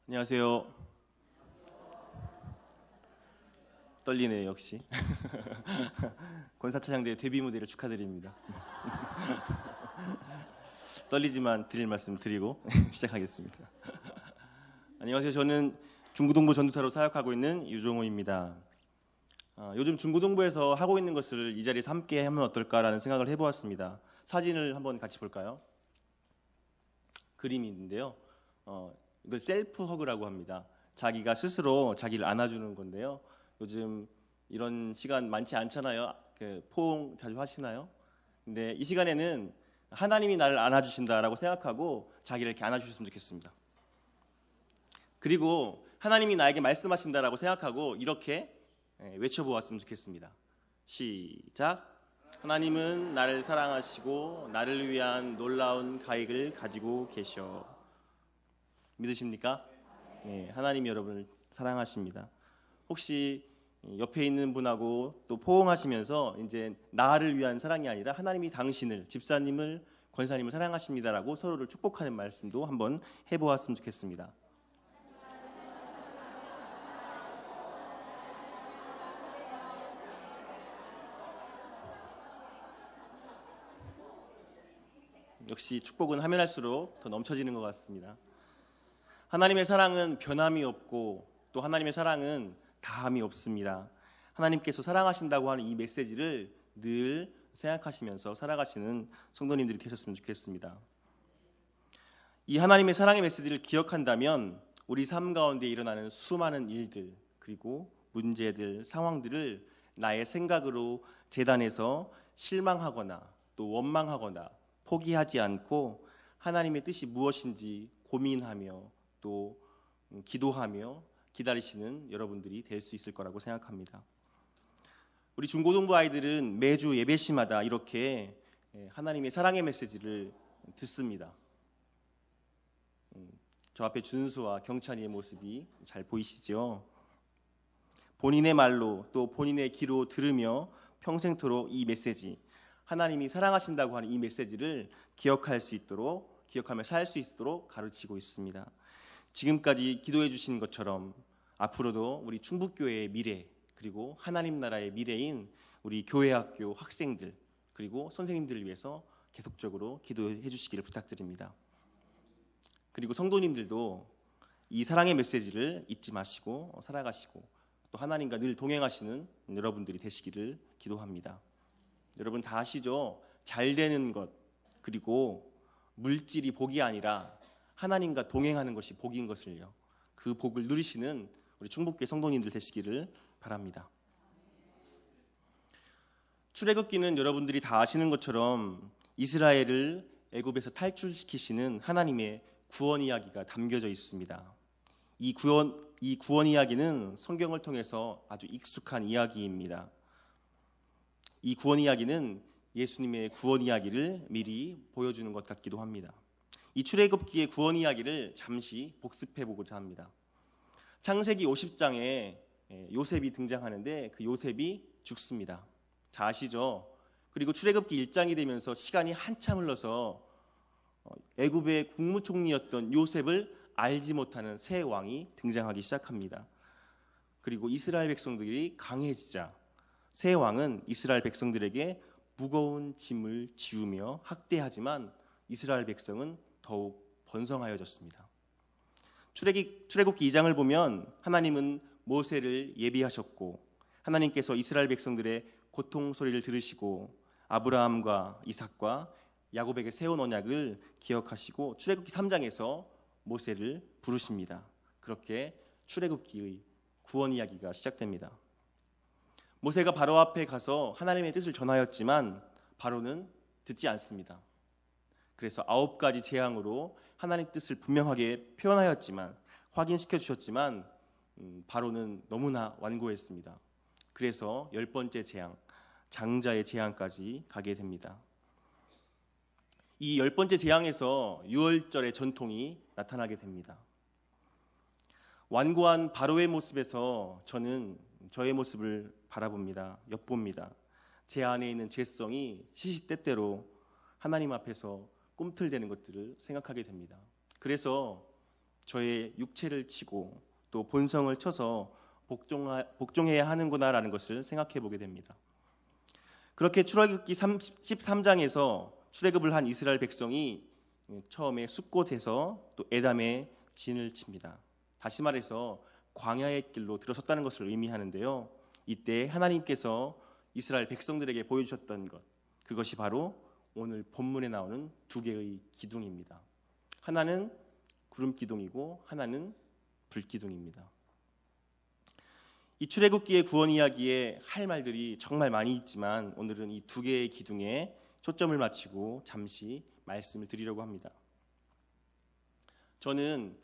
안녕하세요. 떨리네요, 역시. 권사차장대 데뷔 무대를 축하드립니다. 떨리지만 드릴 말씀 드리고 시작하겠습니다. 안녕하세요. 저는 중고등부 전도사로 사역하고 있는 유종호입니다. 요즘 중고등부에서 하고 있는 것을 이 자리에서 함께 하면 어떨까라는 생각을 해보았습니다. 사진을 한번 같이 볼까요? 그림이 있는데요. 이걸 셀프 허그라고 합니다. 자기가 스스로 자기를 안아주는 건데요. 요즘 이런 시간 많지 않잖아요. 포옹 자주 하시나요? 근데 이 시간에는 하나님이 나를 안아주신다라고 생각하고 자기를 이렇게 안아주셨으면 좋겠습니다. 그리고 하나님이 나에게 말씀하신다라고 생각하고 이렇게 외쳐보았으면 좋겠습니다. 시작. 하나님은 나를 사랑하시고 나를 위한 놀라운 가익을 가지고 계셔. 믿으십니까? 네, 하나님이 여러분을 사랑하십니다. 혹시 옆에 있는 분하고 또 포옹하시면서 이제 나를 위한 사랑이 아니라 하나님이 당신을, 집사님을, 권사님을 사랑하십니다라고 서로를 축복하는 말씀도 한번 해보았으면 좋겠습니다. 역시 축복은 하면 할수록 더 넘쳐지는 것 같습니다. 하나님의 사랑은 변함이 없고 또 하나님의 사랑은 다함이 없습니다. 하나님께서 사랑하신다고 하는 이 메시지를 늘 생각하시면서 살아가시는 성도님들이 되셨으면 좋겠습니다. 이 하나님의 사랑의 메시지를 기억한다면 우리 삶 가운데 일어나는 수많은 일들 그리고 문제들, 상황들을 나의 생각으로 재단해서 실망하거나 또 원망하거나 포기하지 않고 하나님의 뜻이 무엇인지 고민하며 또 기도하며 기다리시는 여러분들이 될 수 있을 거라고 생각합니다. 우리 중고등부 아이들은 매주 예배 시마다 이렇게 하나님의 사랑의 메시지를 듣습니다. 저 앞에 준수와 경찬이의 모습이 잘 보이시죠? 본인의 말로 또 본인의 귀로 들으며 평생토록 이 메시지, 하나님이 사랑하신다고 하는 이 메시지를 기억할 수 있도록, 기억하며 살 수 있도록 가르치고 있습니다. 지금까지 기도해 주신 것처럼 앞으로도 우리 충북교회의 미래 그리고 하나님 나라의 미래인 우리 교회학교 학생들 그리고 선생님들을 위해서 계속적으로 기도해 주시기를 부탁드립니다. 그리고 성도님들도 이 사랑의 메시지를 잊지 마시고 살아가시고 또 하나님과 늘 동행하시는 여러분들이 되시기를 기도합니다. 여러분 다 아시죠? 잘 되는 것 그리고 물질이 복이 아니라 하나님과 동행하는 것이 복인 것을요. 그 복을 누리시는 우리 충북교회 성도님들 되시기를 바랍니다. 출애굽기는 여러분들이 다 아시는 것처럼 이스라엘을 애굽에서 탈출시키시는 하나님의 구원 이야기가 담겨져 있습니다. 이 구원 이야기는 성경을 통해서 아주 익숙한 이야기입니다. 이 구원 이야기는 예수님의 구원 이야기를 미리 보여주는 것 같기도 합니다. 이 출애굽기의 구원 이야기를 잠시 복습해 보고자 합니다. 창세기 50장에 요셉이 등장하는데 그 요셉이 죽습니다. 다 아시죠? 그리고 출애굽기 1장이 되면서 시간이 한참 흘러서 애굽의 국무총리였던 요셉을 알지 못하는 새 왕이 등장하기 시작합니다. 그리고 이스라엘 백성들이 강해지자 새 왕은 이스라엘 백성들에게 무거운 짐을 지우며 학대하지만 이스라엘 백성은 더욱 번성하여졌습니다. 출애굽기 2장을 보면 하나님은 모세를 예비하셨고 하나님께서 이스라엘 백성들의 고통 소리를 들으시고 아브라함과 이삭과 야곱에게 세운 언약을 기억하시고 출애굽기 3장에서 모세를 부르십니다. 그렇게 출애굽기의 구원 이야기가 시작됩니다. 모세가 바로 앞에 가서 하나님의 뜻을 전하였지만 바로는 듣지 않습니다. 그래서 9가지 재앙으로 하나님의 뜻을 분명하게 표현하였지만 확인시켜 주셨지만 바로는 너무나 완고했습니다. 그래서 10번째 재앙, 장자의 재앙까지 가게 됩니다. 이 10번째 재앙에서 유월절의 전통이 나타나게 됩니다. 완고한 바로의 모습에서 저는 저의 모습을 바라봅니다. 엿봅니다. 제 안에 있는 죄성이 시시때때로 하나님 앞에서 꿈틀대는 것들을 생각하게 됩니다. 그래서 저의 육체를 치고 또 본성을 쳐서 복종해야 하는구나라는 것을 생각해 보게 됩니다. 그렇게 출애굽기 13장에서 출애굽을 한 이스라엘 백성이 처음에 숫곳에서 또 에담의 진을 칩니다. 다시 말해서 광야의 길로 들어섰다는 것을 의미하는데요. 이때 하나님께서 이스라엘 백성들에게 보여주셨던 것, 그것이 바로 오늘 본문에 나오는 두 개의 기둥입니다. 하나는 구름 기둥이고 하나는 불 기둥입니다. 이 출애굽기의 구원 이야기에 할 말들이 정말 많이 있지만 오늘은 이 두 개의 기둥에 초점을 맞추고 잠시 말씀을 드리려고 합니다. 저는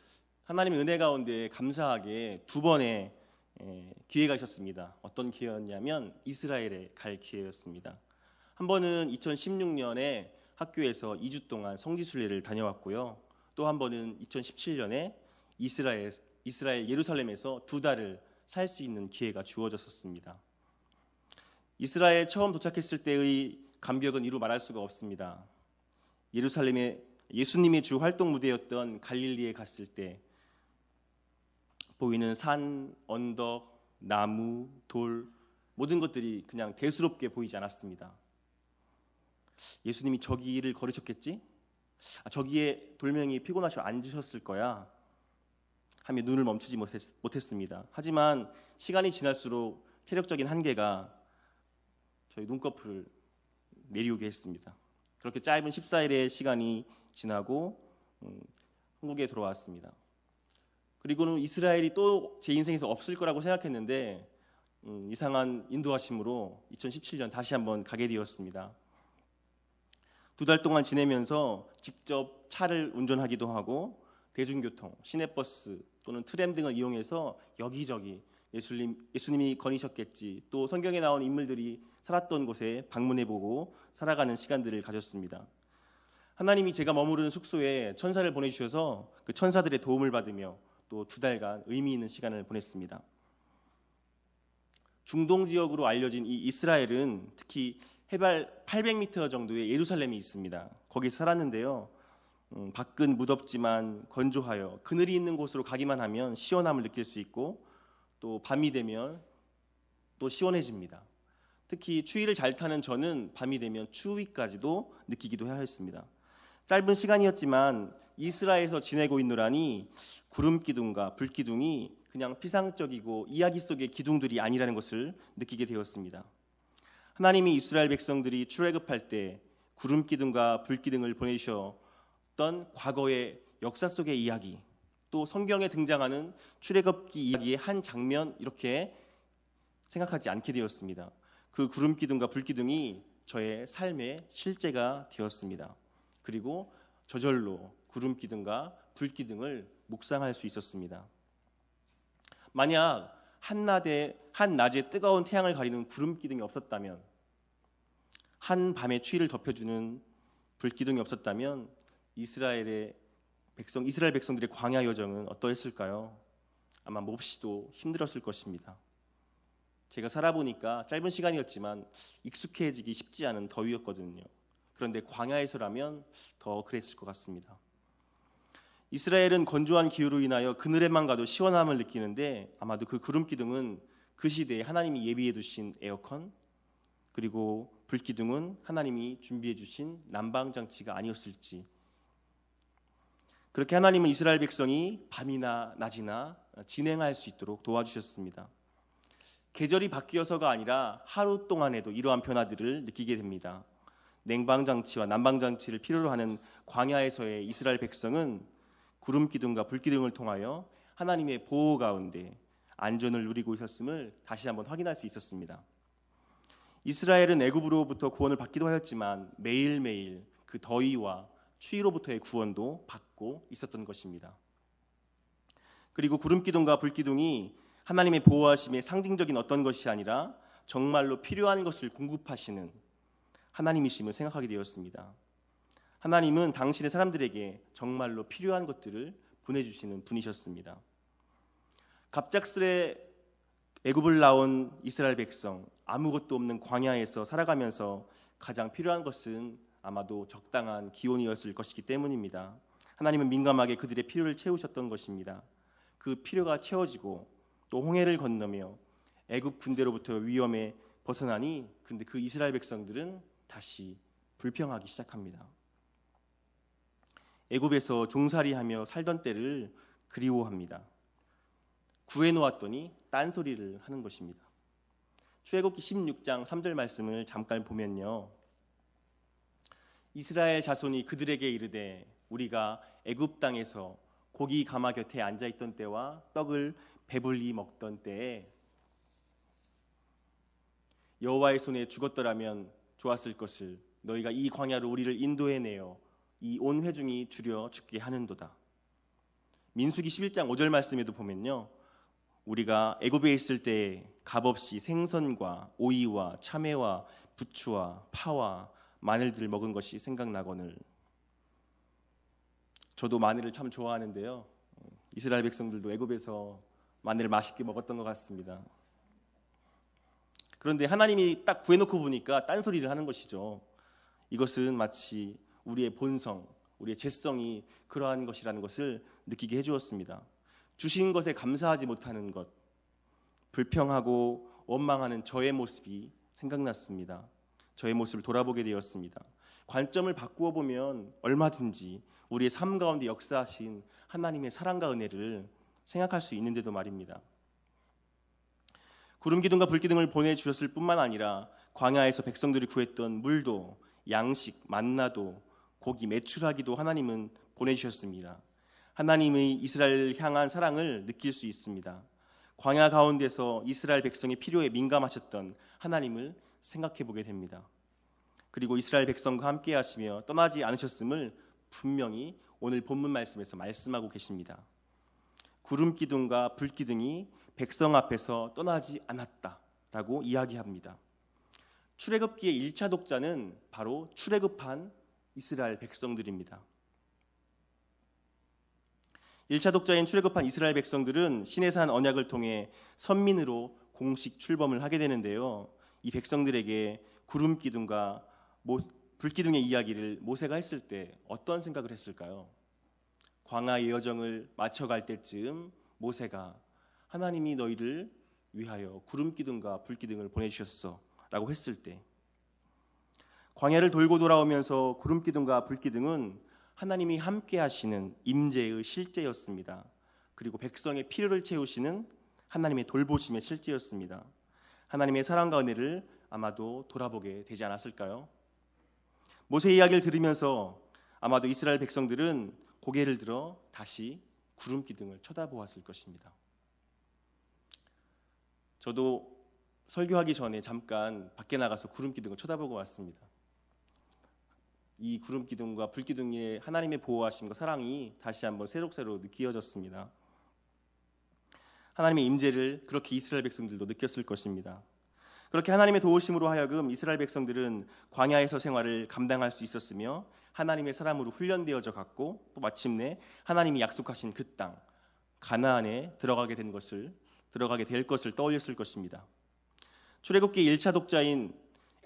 하나님의 은혜 가운데 감사하게 두 번의 기회가 있었습니다. 어떤 기회였냐면 이스라엘에 갈 기회였습니다. 한 번은 2016년에 학교에서 2주 동안 성지순례를 다녀왔고요. 또 한 번은 2017년에 이스라엘 예루살렘에서 2달을 살 수 있는 기회가 주어졌었습니다. 이스라엘 처음 도착했을 때의 감격은 이루 말할 수가 없습니다. 예루살렘에 예수님의 주 활동 무대였던 갈릴리에 갔을 때 보이는 산, 언덕, 나무, 돌 모든 것들이 그냥 대수롭게 보이지 않았습니다. 예수님이 저기를 걸으셨겠지? 저기에 돌멩이 피곤하셔 앉으셨을 거야 하며 눈을 멈추지 못했습니다. 하지만 시간이 지날수록 체력적인 한계가 저희 눈꺼풀을 내리우게 했습니다. 그렇게 짧은 14일의 시간이 지나고 한국에 돌아왔습니다. 그리고는 이스라엘이 또 제 인생에서 없을 거라고 생각했는데 이상한 인도하심으로 2017년 다시 한번 가게 되었습니다. 2달 동안 지내면서 직접 차를 운전하기도 하고 대중교통, 시내버스 또는 트램 등을 이용해서 여기저기 예수님이 거니셨겠지, 또 성경에 나온 인물들이 살았던 곳에 방문해보고 살아가는 시간들을 가졌습니다. 하나님이 제가 머무르는 숙소에 천사를 보내주셔서 그 천사들의 도움을 받으며 또 2달간 의미 있는 시간을 보냈습니다. 중동 지역으로 알려진 이 이스라엘은 특히 해발 800m 정도의 예루살렘이 있습니다. 거기서 살았는데요. 밖은 무덥지만 건조하여 그늘이 있는 곳으로 가기만 하면 시원함을 느낄 수 있고 또 밤이 되면 또 시원해집니다. 특히 추위를 잘 타는 저는 밤이 되면 추위까지도 느끼기도 하였습니다. 짧은 시간이었지만 이스라엘에서 지내고 있노라니 구름 기둥과 불 기둥이 그냥 피상적이고 이야기 속의 기둥들이 아니라는 것을 느끼게 되었습니다. 하나님이 이스라엘 백성들이 출애굽할 때 구름 기둥과 불 기둥을 보내주셨던 과거의 역사 속의 이야기, 또 성경에 등장하는 출애굽기 이야기의 한 장면, 이렇게 생각하지 않게 되었습니다. 그 구름 기둥과 불 기둥이 저의 삶의 실제가 되었습니다. 그리고 저절로 구름 기둥과 불 기둥을 묵상할 수 있었습니다. 만약 한낮에 뜨거운 태양을 가리는 구름 기둥이 없었다면, 한 밤의 추위를 덮여주는 불 기둥이 없었다면 이스라엘 백성들의 광야 여정은 어떠했을까요? 아마 몹시도 힘들었을 것입니다. 제가 살아보니까 짧은 시간이었지만 익숙해지기 쉽지 않은 더위였거든요. 그런데 광야에서라면 더 그랬을 것 같습니다. 이스라엘은 건조한 기후로 인하여 그늘에만 가도 시원함을 느끼는데 아마도 그 구름 기둥은 그 시대에 하나님이 예비해 두신 에어컨, 그리고 불 기둥은 하나님이 준비해 주신 난방 장치가 아니었을지. 그렇게 하나님은 이스라엘 백성이 밤이나 낮이나 진행할 수 있도록 도와주셨습니다. 계절이 바뀌어서가 아니라 하루 동안에도 이러한 변화들을 느끼게 됩니다. 냉방장치와 난방장치를 필요로 하는 광야에서의 이스라엘 백성은 구름 기둥과 불 기둥을 통하여 하나님의 보호 가운데 안전을 누리고 있었음을 다시 한번 확인할 수 있었습니다. 이스라엘은 애굽으로부터 구원을 받기도 하였지만 매일매일 그 더위와 추위로부터의 구원도 받고 있었던 것입니다. 그리고 구름 기둥과 불 기둥이 하나님의 보호하심의 상징적인 어떤 것이 아니라 정말로 필요한 것을 공급하시는 하나님이심을 생각하게 되었습니다. 하나님은 당신의 사람들에게 정말로 필요한 것들을 보내주시는 분이셨습니다. 갑작스레 애굽을 나온 이스라엘 백성, 아무것도 없는 광야에서 살아가면서 가장 필요한 것은 아마도 적당한 기온이었을 것이기 때문입니다. 하나님은 민감하게 그들의 필요를 채우셨던 것입니다. 그 필요가 채워지고 또 홍해를 건너며 애굽 군대로부터 위험에 벗어나니 근데 그 이스라엘 백성들은 다시 불평하기 시작합니다. 애굽에서 종살이하며 살던 때를 그리워합니다. 구해놓았더니 딴소리를 하는 것입니다. 출애굽기 16장 3절 말씀을 잠깐 보면요, 이스라엘 자손이 그들에게 이르되 우리가 애굽 땅에서 고기 가마 곁에 앉아있던 때와 떡을 배불리 먹던 때에 여호와의 손에 죽었더라면 좋았을 것을 너희가 이 광야로 우리를 인도해내어 이 온 회중이 두려 죽게 하는도다. 민수기 11장 5절 말씀에도 보면요, 우리가 애굽에 있을 때 값없이 생선과 오이와 참외와 부추와 파와 마늘들을 먹은 것이 생각나거늘. 저도 마늘을 참 좋아하는데요, 이스라엘 백성들도 애굽에서 마늘을 맛있게 먹었던 것 같습니다. 그런데 하나님이 딱 구해놓고 보니까 딴소리를 하는 것이죠. 이것은 마치 우리의 본성, 우리의 죄성이 그러한 것이라는 것을 느끼게 해주었습니다. 주신 것에 감사하지 못하는 것, 불평하고 원망하는 저의 모습이 생각났습니다. 저의 모습을 돌아보게 되었습니다. 관점을 바꾸어 보면 얼마든지 우리의 삶 가운데 역사하신 하나님의 사랑과 은혜를 생각할 수 있는데도 말입니다. 구름 기둥과 불 기둥을 보내주셨을 뿐만 아니라 광야에서 백성들이 구했던 물도, 양식, 만나도, 고기, 메추라기도 하나님은 보내주셨습니다. 하나님의 이스라엘을 향한 사랑을 느낄 수 있습니다. 광야 가운데서 이스라엘 백성의 필요에 민감하셨던 하나님을 생각해 보게 됩니다. 그리고 이스라엘 백성과 함께 하시며 떠나지 않으셨음을 분명히 오늘 본문 말씀에서 말씀하고 계십니다. 구름 기둥과 불 기둥이 백성 앞에서 떠나지 않았다라고 이야기합니다. 출애굽기의 1차 독자는 바로 출애굽한 이스라엘 백성들입니다. 1차 독자인 출애굽한 이스라엘 백성들은 시내산 언약을 통해 선민으로 공식 출범을 하게 되는데요, 이 백성들에게 구름 기둥과 불 기둥의 이야기를 모세가 했을 때 어떤 생각을 했을까요? 광야의 여정을 마쳐갈 때쯤 모세가 하나님이 너희를 위하여 구름 기둥과 불 기둥을 보내주셨어 라고 했을 때, 광야를 돌고 돌아오면서 구름 기둥과 불 기둥은 하나님이 함께 하시는 임재의 실제였습니다. 그리고 백성의 필요를 채우시는 하나님의 돌보심의 실제였습니다. 하나님의 사랑과 은혜를 아마도 돌아보게 되지 않았을까요? 모세 이야기를 들으면서 아마도 이스라엘 백성들은 고개를 들어 다시 구름 기둥을 쳐다보았을 것입니다. 저도 설교하기 전에 잠깐 밖에 나가서 구름 기둥을 쳐다보고 왔습니다. 이 구름 기둥과 불 기둥의 하나님의 보호하심과 사랑이 다시 한번 새록새록 느껴졌습니다. 하나님의 임재를 그렇게 이스라엘 백성들도 느꼈을 것입니다. 그렇게 하나님의 도우심으로 하여금 이스라엘 백성들은 광야에서 생활을 감당할 수 있었으며 하나님의 사람으로 훈련되어져 갔고, 또 마침내 하나님이 약속하신 그 땅 가나안에 들어가게 될 것을 떠올렸을 것입니다. 출애굽기 1차 독자인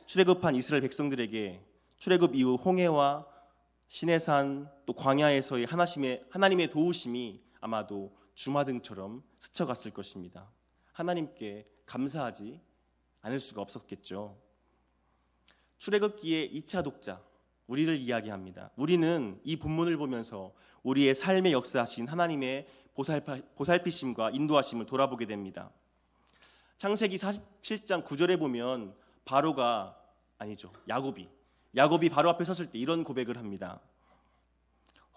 출애굽한 이스라엘 백성들에게 출애굽 이후 홍해와 시내산 또 광야에서의 하나님의 도우심이 아마도 주마등처럼 스쳐갔을 것입니다. 하나님께 감사하지 않을 수가 없었겠죠. 출애굽기의 2차 독자, 우리를 이야기합니다. 우리는 이 본문을 보면서 우리의 삶에 역사하신 하나님의 보살피심과 인도하심을 돌아보게 됩니다. 창세기 47장 9절에 보면 야곱이 바로 앞에 섰을 때 이런 고백을 합니다.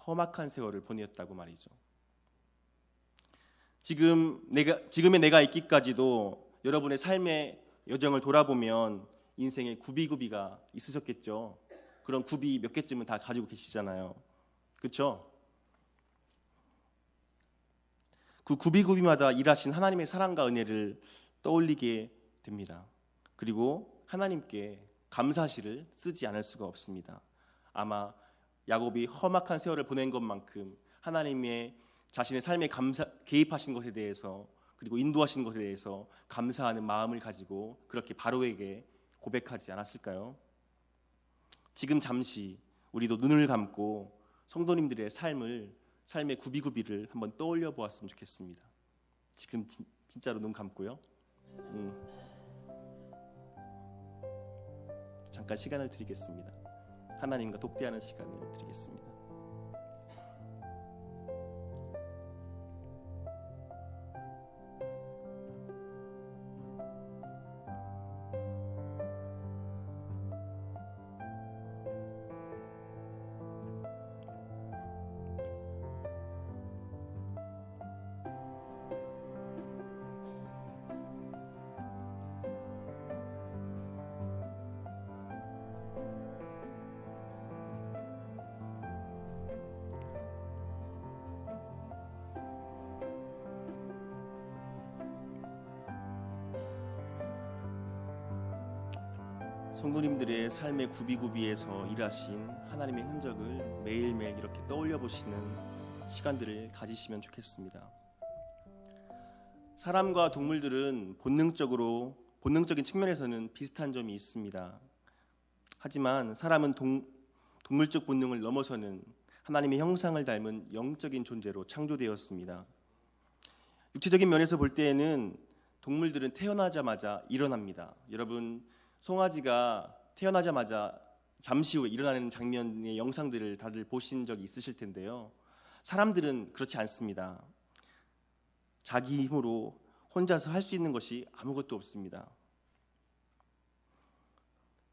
험악한 세월을 보냈다고 말이죠. 지금의 내가 있기까지도 여러분의 삶의 여정을 돌아보면 인생에 굽이굽이가 있으셨겠죠. 그런 굽이 몇 개쯤은 다 가지고 계시잖아요. 그렇죠? 그 굽이굽이마다 일하신 하나님의 사랑과 은혜를 떠올리게 됩니다. 그리고 하나님께 감사시를 쓰지 않을 수가 없습니다. 아마 야곱이 험악한 세월을 보낸 것만큼 하나님의 자신의 삶에 개입하신 것에 대해서 그리고 인도하신 것에 대해서 감사하는 마음을 가지고 그렇게 바로에게 고백하지 않았을까요? 지금 잠시 우리도 눈을 감고 성도님들의 삶의 구비구비를 한번 떠올려 보았으면 좋겠습니다. 지금 진짜로 눈 감고요. 잠깐 시간을 드리겠습니다. 하나님과 독대하는 시간을 드리겠습니다. 성도님들의 삶의 구비구비에서 일하신 하나님의 흔적을 매일매일 이렇게 떠올려 보시는 시간들을 가지시면 좋겠습니다. 사람과 동물들은 본능적인 측면에서는 비슷한 점이 있습니다. 하지만 사람은 동물적 본능을 넘어서는 하나님의 형상을 닮은 영적인 존재로 창조되었습니다. 육체적인 면에서 볼 때에는 동물들은 태어나자마자 일어납니다. 여러분, 송아지가 태어나자마자 잠시 후에 일어나는 장면의 영상들을 다들 보신 적이 있으실 텐데요. 사람들은 그렇지 않습니다. 자기 힘으로 혼자서 할 수 있는 것이 아무것도 없습니다.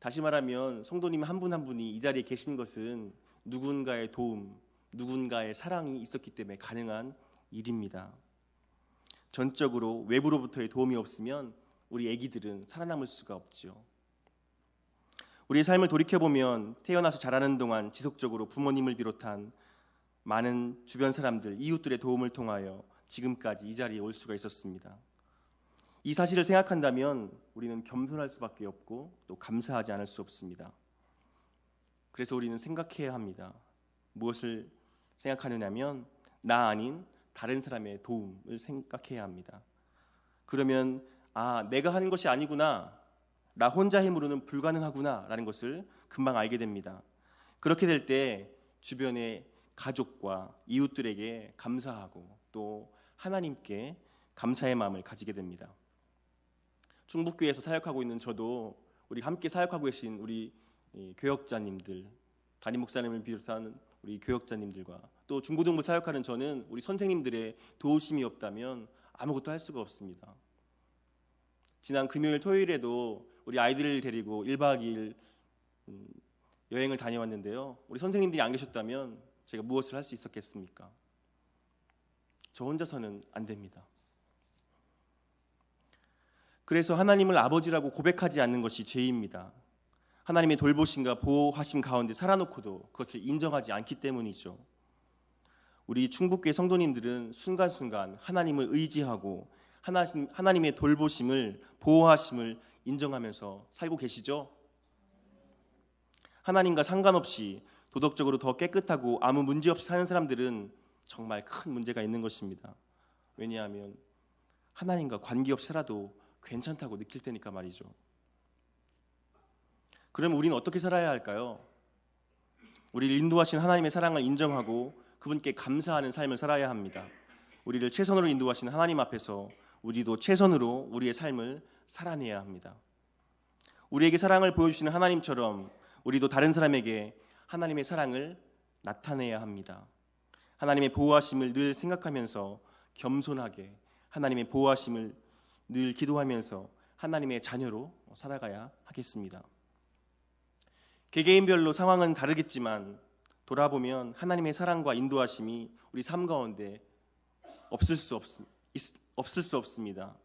다시 말하면 성도님 한 분 한 분이 이 자리에 계신 것은 누군가의 도움, 누군가의 사랑이 있었기 때문에 가능한 일입니다. 전적으로 외부로부터의 도움이 없으면 우리 아기들은 살아남을 수가 없죠. 우리의 삶을 돌이켜보면 태어나서 자라는 동안 지속적으로 부모님을 비롯한 많은 주변 사람들, 이웃들의 도움을 통하여 지금까지 이 자리에 올 수가 있었습니다. 이 사실을 생각한다면 우리는 겸손할 수밖에 없고 또 감사하지 않을 수 없습니다. 그래서 우리는 생각해야 합니다. 무엇을 생각하느냐면 나 아닌 다른 사람의 도움을 생각해야 합니다. 그러면 내가 하는 것이 아니구나, 나 혼자 힘으로는 불가능하구나 라는 것을 금방 알게 됩니다. 그렇게 될 때 주변의 가족과 이웃들에게 감사하고 또 하나님께 감사의 마음을 가지게 됩니다. 충북교회에서 사역하고 있는 저도 우리 함께 사역하고 계신 우리 교역자님들, 담임 목사님을 비롯한 우리 교역자님들과 또 중고등부 사역하는 저는 우리 선생님들의 도우심이 없다면 아무것도 할 수가 없습니다. 지난 금요일 토요일에도 우리 아이들을 데리고 1박 2일 여행을 다녀왔는데요. 우리 선생님들이 안 계셨다면 제가 무엇을 할 수 있었겠습니까? 저 혼자서는 안 됩니다. 그래서 하나님을 아버지라고 고백하지 않는 것이 죄입니다. 하나님의 돌보심과 보호하심 가운데 살아놓고도 그것을 인정하지 않기 때문이죠. 우리 충북교회 성도님들은 순간순간 하나님을 의지하고 하나님의 돌보심을, 보호하심을 인정하면서 살고 계시죠? 하나님과 상관없이 도덕적으로 더 깨끗하고 아무 문제 없이 사는 사람들은 정말 큰 문제가 있는 것입니다. 왜냐하면 하나님과 관계없이 살아도 괜찮다고 느낄 테니까 말이죠. 그럼 우리는 어떻게 살아야 할까요? 우리를 인도하신 하나님의 사랑을 인정하고 그분께 감사하는 삶을 살아야 합니다. 우리를 최선으로 인도하신 하나님 앞에서 우리도 최선으로 우리의 삶을 살아내야 합니다. 우리에게 사랑을 보여주시는 하나님처럼 우리도 다른 사람에게 하나님의 사랑을 나타내야 합니다. 하나님의 보호하심을 늘 생각하면서 겸손하게 하나님의 보호하심을 늘 기도하면서 하나님의 자녀로 살아가야 하겠습니다. 개개인별로 상황은 다르겠지만 돌아보면 하나님의 사랑과 인도하심이 우리 삶 가운데 없을 수 없습니다.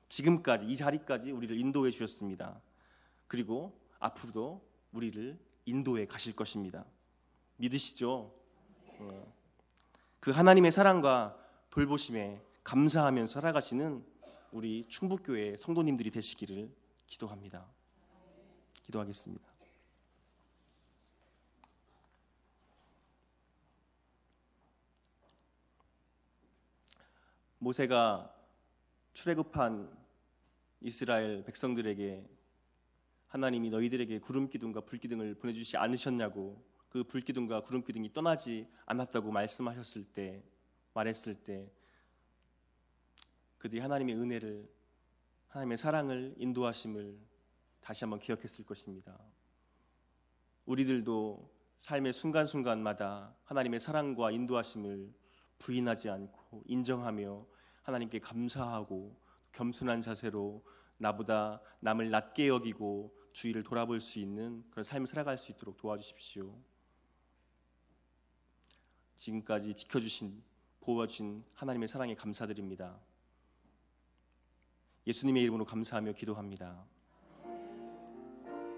지금까지 이 자리까지 우리를 인도해 주셨습니다. 그리고 앞으로도 우리를 인도해 가실 것입니다. 믿으시죠? 그 하나님의 사랑과 돌보심에 감사하면서 살아가시는 우리 충북교회 성도님들이 되시기를 기도합니다. 기도하겠습니다. 모세가 출애굽한 이스라엘 백성들에게 하나님이 너희들에게 구름 기둥과 불 기둥을 보내주지 않으셨냐고 그 불기둥과 구름기둥이 떠나지 않았다고 말했을 때 그들이 하나님의 은혜를, 하나님의 사랑을, 인도하심을 다시 한번 기억했을 것입니다. 우리들도 삶의 순간순간마다 하나님의 사랑과 인도하심을 부인하지 않고 인정하며 하나님께 감사하고 겸손한 자세로 나보다 남을 낮게 여기고 주위를 돌아볼 수 있는 그런 삶을 살아갈 수 있도록 도와주십시오. 지금까지 지켜주신, 보호해주신 하나님의 사랑에 감사드립니다. 예수님의 이름으로 감사하며 기도합니다.